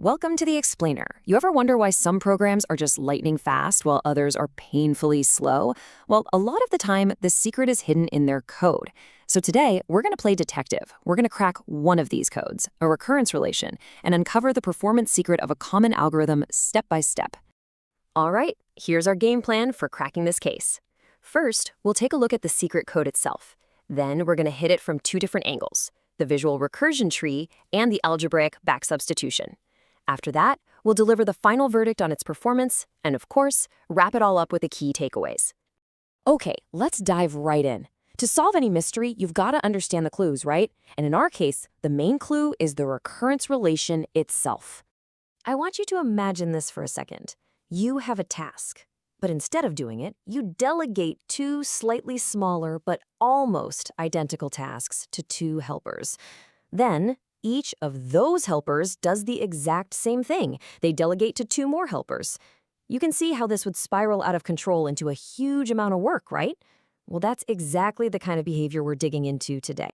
Welcome to the Explainer. You ever wonder why some programs are just lightning fast while others are painfully slow? Well, a lot of the time, the secret is hidden in their code. So today, we're going to play detective. We're going to crack one of these codes, a recurrence relation, and uncover the performance secret of a common algorithm step by step. All right, here's our game plan for cracking this case. First, we'll take a look at the secret code itself. Then we're going to hit it from two different angles, the visual recursion tree and the algebraic back substitution. After that, we'll deliver the final verdict on its performance and, of course, wrap it all up with the key takeaways. Okay, let's dive right in. To solve any mystery, you've got to understand the clues, right? And in our case, the main clue is the recurrence relation itself. I want you to imagine this for a second. You have a task, but instead of doing it, you delegate two slightly smaller but almost identical tasks to two helpers. Then, each of those helpers does the exact same thing. They delegate to two more helpers. You can see how this would spiral out of control into a huge amount of work, right? Well, that's exactly the kind of behavior we're digging into today.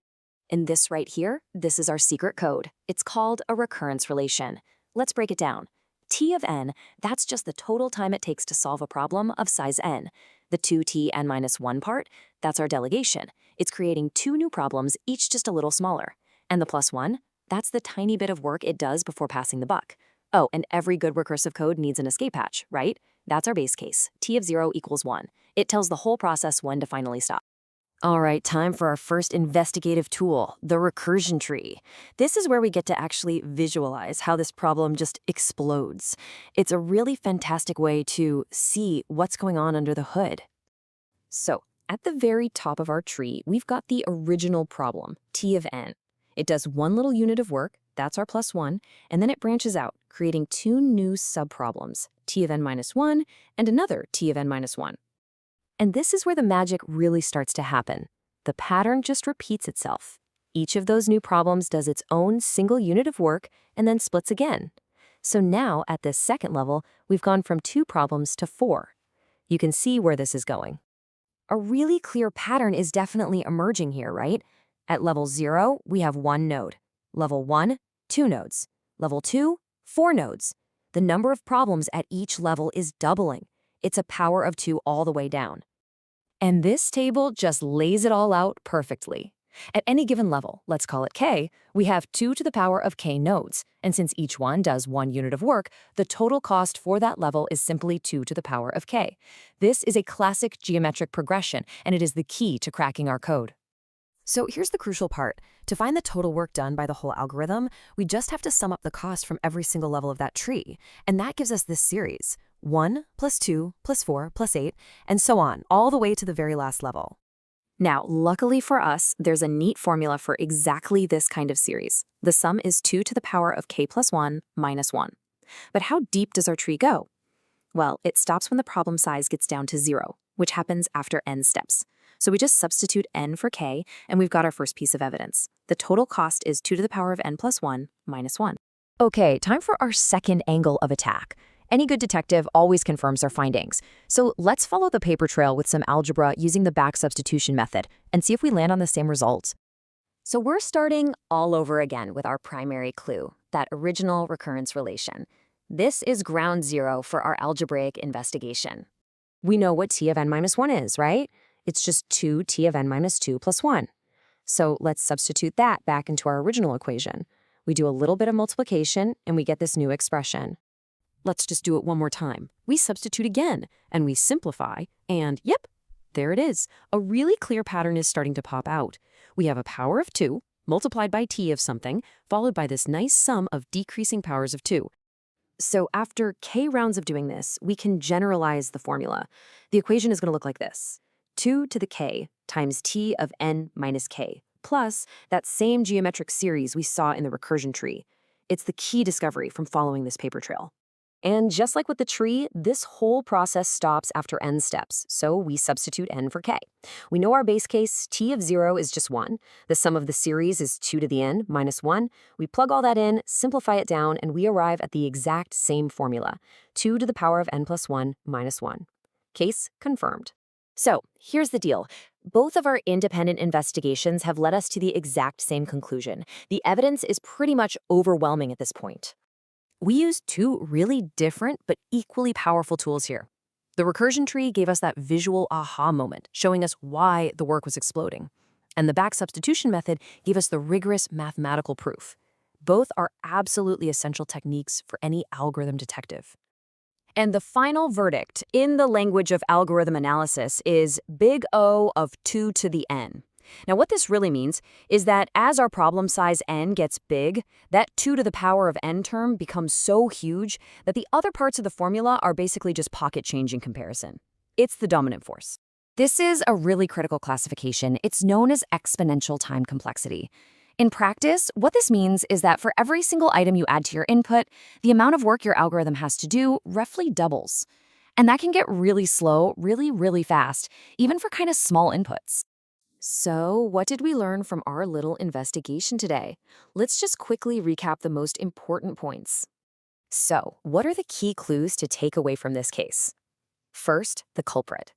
And this right here, this is our secret code. It's called a recurrence relation. Let's break it down. T of n, that's just the total time it takes to solve a problem of size n. The 2t(n-1) part, that's our delegation. It's creating two new problems, each just a little smaller. And the +1, that's the tiny bit of work it does before passing the buck. Oh, and every good recursive code needs an escape hatch, right? That's our base case, t of 0 equals 1. It tells the whole process when to finally stop. All right, time for our first investigative tool, the recursion tree. This is where we get to actually visualize how this problem just explodes. It's a really fantastic way to see what's going on under the hood. So, at the very top of our tree, we've got the original problem, t of n. It does one little unit of work, that's our +1, and then it branches out, creating two new subproblems, t of n-1 and another t of n-1. And this is where the magic really starts to happen. The pattern just repeats itself. Each of those new problems does its own single unit of work and then splits again. So now, at this second level, we've gone from 2 problems to 4. You can see where this is going. A really clear pattern is definitely emerging here, right? At level 0, we have 1 node. Level 1, 2 nodes. Level 2, 4 nodes. The number of problems at each level is doubling. It's a power of 2 all the way down. And this table just lays it all out perfectly. At any given level, let's call it k, we have 2 to the power of k nodes. And since each one does 1 unit of work, the total cost for that level is simply 2 to the power of k. This is a classic geometric progression, and it is the key to cracking our code. So here's the crucial part. To find the total work done by the whole algorithm, we just have to sum up the cost from every single level of that tree. And that gives us this series, 1 + 2 + 4 + 8, and so on, all the way to the very last level. Now, luckily for us, there's a neat formula for exactly this kind of series. The sum is 2 to the power of k + 1 - 1. But how deep does our tree go? Well, it stops when the problem size gets down to 0, which happens after n steps. So we just substitute n for k, and we've got our first piece of evidence. The total cost is 2 to the power of n + 1 - 1. Okay, time for our second angle of attack. Any good detective always confirms their findings. So let's follow the paper trail with some algebra using the back substitution method and see if we land on the same results. So we're starting all over again with our primary clue, that original recurrence relation. This is ground zero for our algebraic investigation. We know what t of n-1 is, right? It's just 2t of n-2 + 1. So let's substitute that back into our original equation. We do a little bit of multiplication, and we get this new expression. Let's just do it one more time. We substitute again, and we simplify, and yep, there it is. A really clear pattern is starting to pop out. We have a power of 2 multiplied by t of something, followed by this nice sum of decreasing powers of 2. So after k rounds of doing this, we can generalize the formula. The equation is going to look like this. 2 to the k times t of n minus k, plus that same geometric series we saw in the recursion tree. It's the key discovery from following this paper trail. And just like with the tree, this whole process stops after n steps, so we substitute n for k. We know our base case, t of 0 is just 1. The sum of the series is 2 to the n minus 1. We plug all that in, simplify it down, and we arrive at the exact same formula, 2 to the power of n + 1 - 1. Case confirmed. So here's the deal. Both of our independent investigations have led us to the exact same conclusion. The evidence is pretty much overwhelming at this point. We used two really different but equally powerful tools here. The recursion tree gave us that visual aha moment, showing us why the work was exploding. And the back substitution method gave us the rigorous mathematical proof. Both are absolutely essential techniques for any algorithm detective. And the final verdict in the language of algorithm analysis is big O of 2 to the n. Now, what this really means is that as our problem size n gets big, that 2 to the power of n term becomes so huge that the other parts of the formula are basically just pocket change in comparison. It's the dominant force. This is a really critical classification. It's known as exponential time complexity. In practice, what this means is that for every single item you add to your input, the amount of work your algorithm has to do roughly doubles. And that can get really slow, really fast, even for kind of small inputs. So, what did we learn from our little investigation today? Let's just quickly recap the most important points. So, what are the key clues to take away from this case? First, the culprit.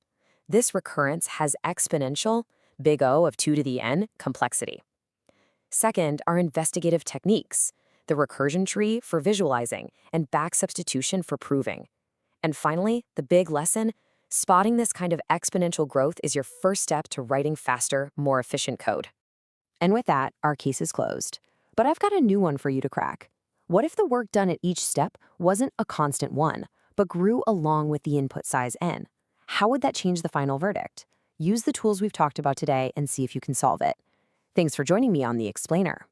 This recurrence has exponential, big O of 2 to the n, complexity. Second, our investigative techniques, the recursion tree for visualizing and back substitution for proving. And finally, the big lesson, spotting this kind of exponential growth is your first step to writing faster, more efficient code. And with that, our case is closed. But I've got a new one for you to crack. What if the work done at each step wasn't a constant one, but grew along with the input size n? How would that change the final verdict? Use the tools we've talked about today and see if you can solve it. Thanks for joining me on The Explainer.